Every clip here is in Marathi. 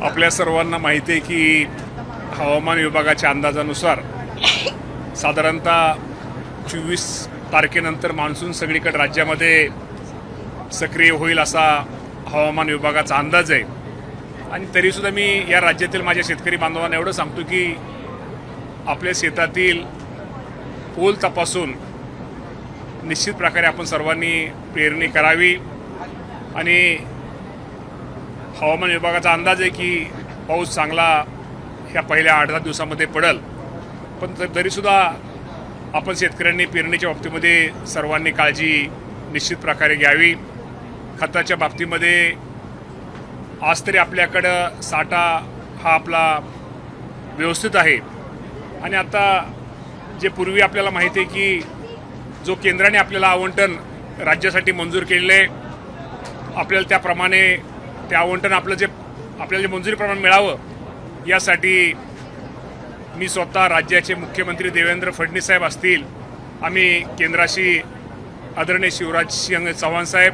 आपल्या सर्वांना माहिती आहे की हवामान विभागाच्या अंदाजानुसार साधारणतः 24 तारखेनंतर मान्सून सगळीकडे राज्यामध्ये सक्रिय होईल असा हवामान विभागाचा अंदाज आहे। आणि तरीसुद्धा मी या राज्यातील माझ्या शेतकरी बांधवांना एवढं सांगतो की आपल्या शेतातील पोल तपासून निश्चित प्रकारे आपण सर्वांनी पेरणी करावी। आणि हवामान विभागाचा अंदाज आहे की पाऊस चांगला ह्या पहिल्या 8-10 दिवसामध्ये पडेल, पण तरीसुद्धा आपण शेतकऱ्यांनी पेरणीच्या बाबतीमध्ये सर्वांनी काळजी निश्चित प्रकारे घ्यावी। खताच्या बाबतीमध्ये आज तरी आपल्याकडं साठा हा आपला व्यवस्थित आहे। आणि आता जे पूर्वी आपल्याला माहिती आहे की जो केंद्राने आपल्याला आवंटन राज्यासाठी मंजूर केलेलं आहे, आपल्याला त्याप्रमाणे ते आवंटन आपल्याला जे मंजुरी प्रमाण मिळावं यासाठी मी स्वतः राज्याचे मुख्यमंत्री देवेंद्र फडणवीस साहेब असतील, आम्ही केंद्राशी आदरणीय शिवराज सिंह चौहान साहेब,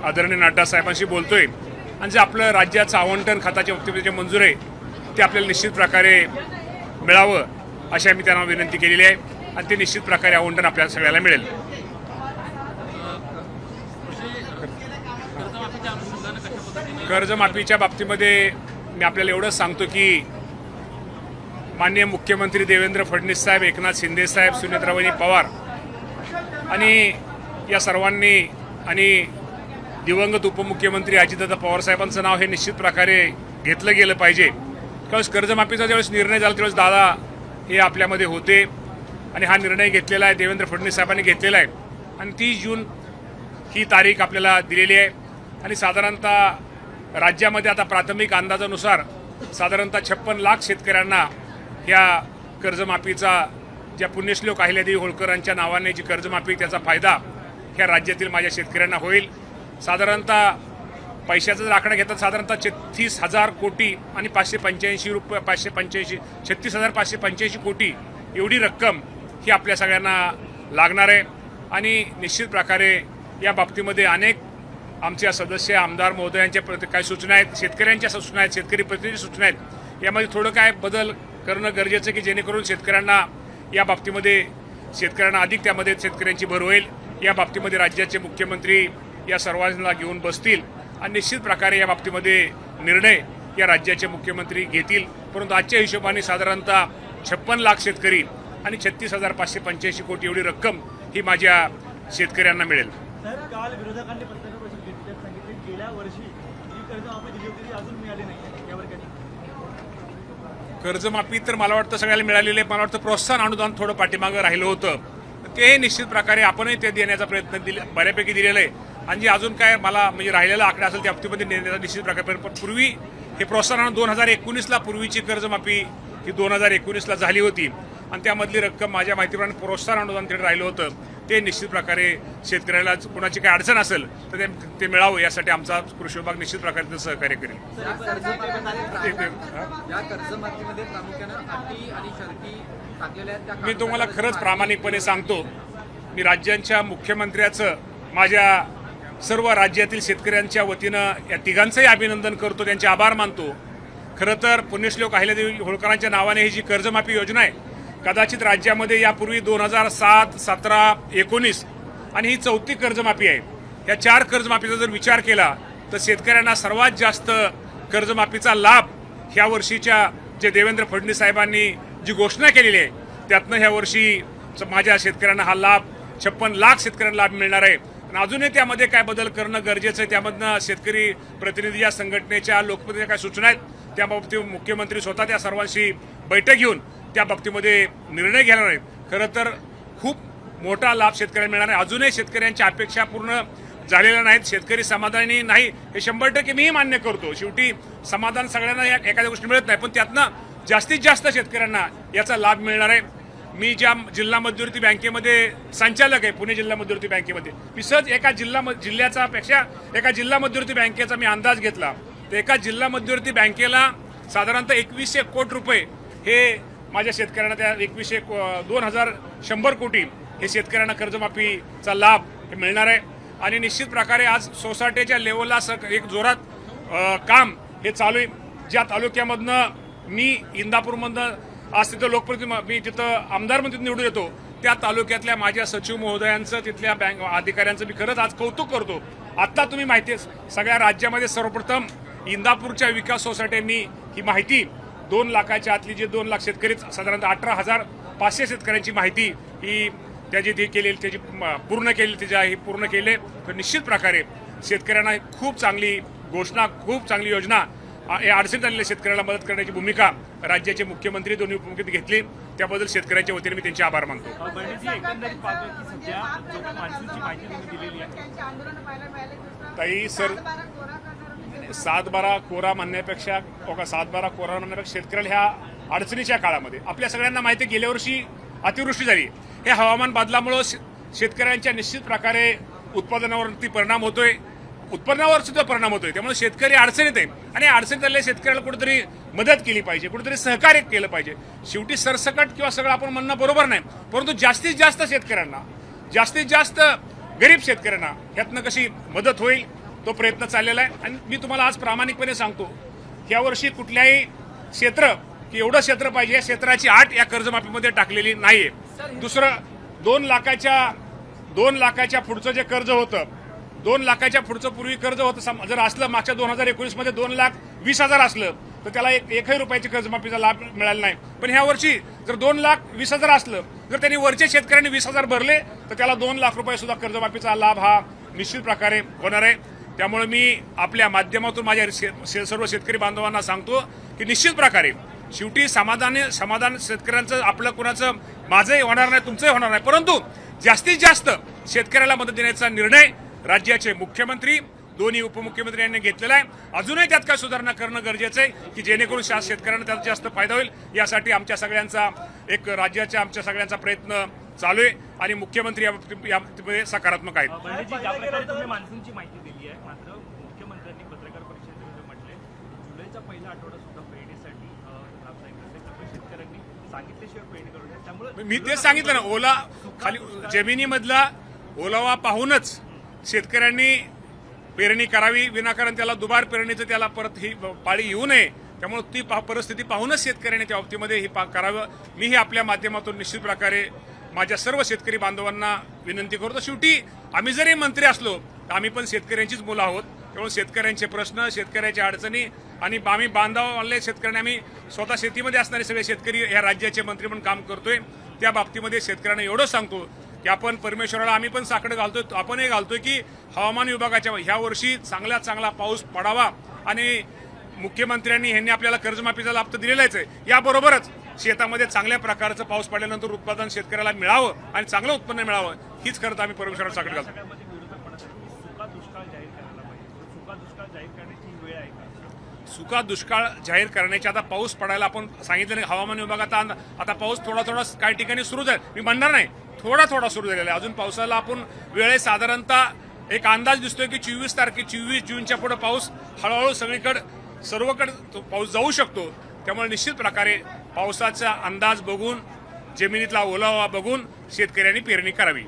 आदरणीय नड्डा साहेबांशी बोलतोय। आणि जे आपलं राज्याचं आवंटन खताच्या बाबतीमध्ये जे मंजूर आहे ते आपल्याला निश्चित प्रकारे मिळावं अशी आम्ही त्यांना विनंती केलेली आहे आणि ते निश्चित प्रकारे आवंटन आपल्याला सगळ्याला मिळेल। कर्जमाफीच्या बाबतीमध्ये मी आपल्याला एवढंच सांगतो की माननीय मुख्यमंत्री देवेंद्र फडणवीस साहेब, एकनाथ शिंदे साहेब, सुनेत्रावणी पवार आणि या सर्वांनी आणि दिवंगत उपमुख्यमंत्री अजितदादा पवार साहेबांचं नाव हे निश्चित प्रकारे घेतलं गेलं पाहिजे। कारण कर्जमाफीचा ज्यावेळेस निर्णय झाला त्यावेळेस दादा हे आपल्यामध्ये होते आणि हा निर्णय घेतलेला आहे देवेंद्र फडणवीस साहेबांनी घेतलेला आहे। आणि 30 जून ही तारीख आपल्याला दिलेली आहे। आणि साधारणतः राज्यामध्ये आता प्राथमिक अंदाजानुसार साधारणतः 56 लाख शेतकऱ्यांना ह्या कर्जमाफीचा, ज्या पुण्यश्लोक अहिल्यादेवी होळकरांच्या नावाने जी कर्जमाफी त्याचा फायदा ह्या राज्यातील माझ्या शेतकऱ्यांना होईल। साधारणतः पैशाचा जर आकडा घेतात साधारणतः 36,000 कोटी आणि 36,585 कोटी एवढी रक्कम ही आपल्या सगळ्यांना लागणार आहे। आणि निश्चित प्रकारे या बाबतीमध्ये अनेक आमच्या सदस्य आमदार महोदयांच्या काही सूचना आहेत, शेतकऱ्यांच्या सूचना आहेत, शेतकरी प्रतिनिधी सूचना आहेत। यामध्ये थोडं काय बदल करणं गरजेचं की जेणेकरून शेतकऱ्यांना या बाबतीमध्ये अधिक त्यामध्ये शेतकऱ्यांची भर होईल। या बाबतीमध्ये राज्याचे मुख्यमंत्री या सर्वांना घेऊन बसतील आणि निश्चित प्रकारे या बाबतीमध्ये निर्णय या राज्याचे मुख्यमंत्री घेतील। परंतु आजच्या हिशोबाने साधारणतः 56 लाख शेतकरी आणि 36,585 कोटी एवढी रक्कम ही माझ्या शेतकऱ्यांना मिळेल। काल विरोधकांनी पत्रकार परिषद घेतली, त्यात सांगितले गेल्या वर्षी जी कर्जमाफी दिली होती ती अजून मिळाली नाही, यावर काय? कर्जमाफी तर मला वाटतं सगळ्याला मिळालेली आहे। मला वाटतं प्रोत्साहन अनुदान थोडं पाठीमागं राहिलं होतं, ते निश्चित प्रकारे आपणही ते देण्याचा प्रयत्न बऱ्यापैकी दिलेला आहे। आणि जे अजून काय मला म्हणजे राहिलेला आकडा असेल त्या बाबतीमध्ये देण्याचा निश्चित प्रकारे, पण पूर्वी हे प्रोत्साहन 2019ला पूर्वीची कर्जमाफी ही 2019ला झाली होती आणि त्यामधली रक्कम माझ्या माहितीप्रमाणे प्रोत्साहन अनुदान तिथे राहिलं होतं, ते निश्चित प्रकारे शेतकऱ्याला कोणाची काही अडचण असेल तर ते मिळावं यासाठी आमचा कृषी विभाग निश्चित प्रकारे सहकार्य करेल। मी तुम्हाला खरंच प्रामाणिकपणे सांगतो, मी राज्यांच्या मुख्यमंत्र्याचं माझ्या सर्व राज्यातील शेतकऱ्यांच्या वतीनं या तिघांचंही अभिनंदन करतो, त्यांचे आभार मानतो। खरं तर पुण्यश्लोक अहिल्यादेवी होळकरांच्या नावाने ही जी कर्जमाफी योजना आहे कदाचित राज्यामध्ये यापूर्वी 2007, 17, 19 आणि ही 4थी कर्जमाफी आहे। या 4 कर्जमाफीचा जर विचार केला तर शेतकऱ्यांना सर्वात जास्त कर्जमाफीचा लाभ ह्या वर्षीच्या जे देवेंद्र फडणवीस साहेबांनी जी घोषणा केलेली आहे त्यातनं ह्या वर्षी माझ्या शेतकऱ्यांना हा लाभ 56 लाख शेतकऱ्यांना लाभ मिळणार आहे। आणि अजूनही त्यामध्ये काय बदल करणं गरजेचं आहे, त्यामधनं शेतकरी प्रतिनिधी या संघटनेच्या लोकप्रतिनिधीच्या काय सूचना आहेत त्या बाबतीत मुख्यमंत्री स्वतः त्या सर्वांशी बैठक घेऊन त्या बाबतीमध्ये निर्णय घेणार आहेत। खरं तर खूप मोठा लाभ शेतकऱ्यांना मिळणार आहे। अजूनही शेतकऱ्यांच्या अपेक्षा पूर्ण झालेल्या नाहीत, शेतकरी समाधानी नाही हे 100% मीही मान्य करतो। शेवटी समाधान सगळ्यांना एखाद्या गोष्टी मिळत नाही, पण त्यातनं जास्तीत जास्त शेतकऱ्यांना याचा लाभ मिळणार आहे। मी ज्या जिल्हा मध्यवर्ती बँकेमध्ये संचालक आहे, पुणे जिल्हा मध्यवर्ती बँकेमध्ये, मी सहज एका जिल्ह्याचा पेक्षा एका जिल्हा मध्यवर्ती बँकेचा मी अंदाज घेतला तर एका जिल्हा मध्यवर्ती बँकेला साधारणतः 2100 कोटी रुपये हे माझ्या शेतकऱ्यांना त्या 2100 कोटी हे शेतकऱ्यांना कर्जमाफीचा लाभ हे मिळणार आहे। आणि निश्चित प्रकारे आज सोसायटीच्या लेवलला एक जोरात काम हे चालू आहे। ज्या तालुक्यामधनं मी इंदापूरमधनं आज तिथं लोकप्रतिनिधी मी तिथं आमदार म्हणून निवडून येतो, त्या तालुक्यातल्या माझ्या सचिव महोदयांचं तिथल्या बँक अधिकाऱ्यांचं मी खरंच आज कौतुक करतो. आत्ता तुम्ही माहिती आहे सगळ्या राज्यामध्ये सर्वप्रथम इंदापूरच्या विकास सोसायट्यांनी ही माहिती 2 लाखाच्या आतली जे 2 लाख शेतकरी साधारणतः 18,500 शेतकऱ्यांची माहिती ही त्याची ती केलेली त्याची पूर्ण केली त्याच्या ही पूर्ण केले. तर निश्चित प्रकारे शेतकऱ्यांना खूप चांगली घोषणा, खूप चांगली योजना या अडचणीत आलेल्या शेतकऱ्याला मदत करण्याची भूमिका राज्याचे मुख्यमंत्री, दोन्ही उपमुख्यमंत्री घेतली. त्याबद्दल शेतकऱ्यांच्या वतीने मी त्यांचे आभार मानतो. बंडीजी, एकंदरीत पाहतोय की सध्या जो मान्सूनची माहिती तुम्ही दिलेली आहे, ताई सर 7-12 कोरा म्हणण्यापेक्षा 7-12 कोरा म्हणण्यापेक्षा शेतकऱ्याला ह्या अडचणीच्या काळामध्ये आपल्या सगळ्यांना माहिती आहे गेल्या वर्षी अतिवृष्टी झाली. हे हवामान बदलामुळे शेतकऱ्यांच्या निश्चित प्रकारे उत्पादनावरती परिणाम होतोय, उत्पन्नावर सुद्धा परिणाम होतोय. त्यामुळे शेतकरी अडचणीत आहे आणि अडचणीत आलेल्या शेतकऱ्याला कुठेतरी मदत केली पाहिजे, कुठेतरी सहकार्य केलं पाहिजे. शेवटी सरसकट किंवा सगळं आपण म्हणणं बरोबर नाही, परंतु जास्तीत जास्त शेतकऱ्यांना, जास्तीत जास्त गरीब शेतकऱ्यांना ह्यातनं कशी मदत होईल तो प्रयत्न चाललेला आहे. आणि मी तुम्हाला आज प्रामाणिकपणे सांगतो, यावर्षी कुठल्याही क्षेत्र की एवढं क्षेत्र पाहिजे या क्षेत्राची आट या कर्जमाफीमध्ये टाकलेली नाहीये. दुसरं 2 लाखाच्या पुढचं जे कर्ज होतं, 2 लाखाच्या पुढचं पूर्वी कर्ज होतं जर असलं मागच्या 2019 मध्ये 2,20,000 असलं तर त्याला एकही रुपयाची कर्जमाफीचा लाभ मिळाला नाही. पण ह्या वर्षी जर 2,20,000 असलं, जर त्यांनी वरच्या शेतकऱ्यांनी 20,000 भरले तर त्याला 2 लाख रुपये सुद्धा कर्जमाफीचा लाभ हा निश्चित प्रकारे होणार आहे. त्यामुळे मी आपल्या माध्यमातून माझ्या सर्व शेतकरी बांधवांना सांगतो की निश्चित प्रकारे शेवटी समाधान शेतकऱ्यांचं आपलं कुणाचं माझंही होणार नाही, तुमचंही होणार नाही, परंतु जास्तीत जास्त शेतकऱ्याला मदत देण्याचा निर्णय राज्याचे मुख्यमंत्री, दोन्ही उपमुख्यमंत्री यांनी घेतलेला आहे. अजूनही त्यात काय सुधारणा करणं गरजेचं आहे की जेणेकरून शेतकऱ्यांना त्यात जास्त फायदा होईल. यासाठी आमच्या सगळ्यांचा आमच्या सगळ्यांचा प्रयत्न चालू आहे आणि मुख्यमंत्री या बाबतीमध्ये सकारात्मक आहेत. बंडीजी, ज्या प्रकारे तुम्ही मान्सूनची माहिती दिली आहे, मात्र मुख्यमंत्र्यांनी पत्रकार परिषदेमध्ये म्हटले जुलैचा पहिला आठवडा सुद्धा पेरणीसाठी शेतकऱ्यांनी सांगितल्याशिवाय पेरणी करू नये. त्यामुळे मी तेच सांगितलं ना, ओला खाली जमिनीमधला ओलावा पाहूनच शेतकऱ्यांनी पेरणी करावी, विनाकारण त्याला दुबार पेरणीचं त्याला परत ही पाळी येऊ नये. त्यामुळे ती परिस्थिती पाहूनच शेतकऱ्यांनी त्या बाबतीमध्ये हे करावं. मीही आपल्या माध्यमातून निश्चित प्रकारे माझ्या सर्व शेतकरी बांधवांना विनंती करतो. शेवटी आम्ही जरी मंत्री असलो तर आम्ही पण शेतकऱ्यांचीच मुलं आहोत. त्यामुळे शेतकऱ्यांचे प्रश्न, शेतकऱ्याच्या अडचणी आणि आम्ही बांधवाले शेतकऱ्यांनी आम्ही स्वतः शेतीमध्ये असणारे सगळे शेतकरी ह्या राज्याचे मंत्री म्हणून काम करतोय. त्या बाबतीमध्ये शेतकऱ्यांना एवढं सांगतो की आपण परमेश्वराला आम्ही पण साकडं घालतोय, आपणही घालतोय की हवामान विभागाच्या ह्या वर्षी चांगल्यात चांगला पाऊस पडावा आणि मुख्यमंत्र्यांनी ह्यांनी आपल्याला कर्जमाफीचा लाभ तर दिलेलाच आहे. याबरोबरच शेतामध्ये चांगल्या प्रकारचं पाऊस पडल्यानंतर उत्पादन शेतकऱ्याला मिळावं आणि चांगलं उत्पन्न मिळावं हीच करत आम्ही परमेश्वराला साकडं घालतो. सगळ्यामध्ये विरोधक म्हणत आहेत की सुका दुष्काळ जाहीर करायला पाहिजे. सुका दुष्काळ जाहीर करण्याची वेळ आहे का? सुका दुष्काळ जाहीर करण्याची आता पाऊस पडायला आपण सांगितलं नाही. हवामान विभागात आता पाऊस थोडा काही ठिकाणी सुरू झाला, मी म्हणणार नाही, थोडा सुरू झालेला आहे. अजून पावसाला आपण वेळे साधारणतः एक अंदाज दिसतोय की 24 जूनच्या पुढे पाऊस हळूहळू सर्वकडे पाऊस जाऊ शकतो. त्यामुळे निश्चित प्रकारे पावसाचा अंदाज बघून, जमिनीतला ओलावा बघून शेतकऱ्यांनी पेरणी करावी.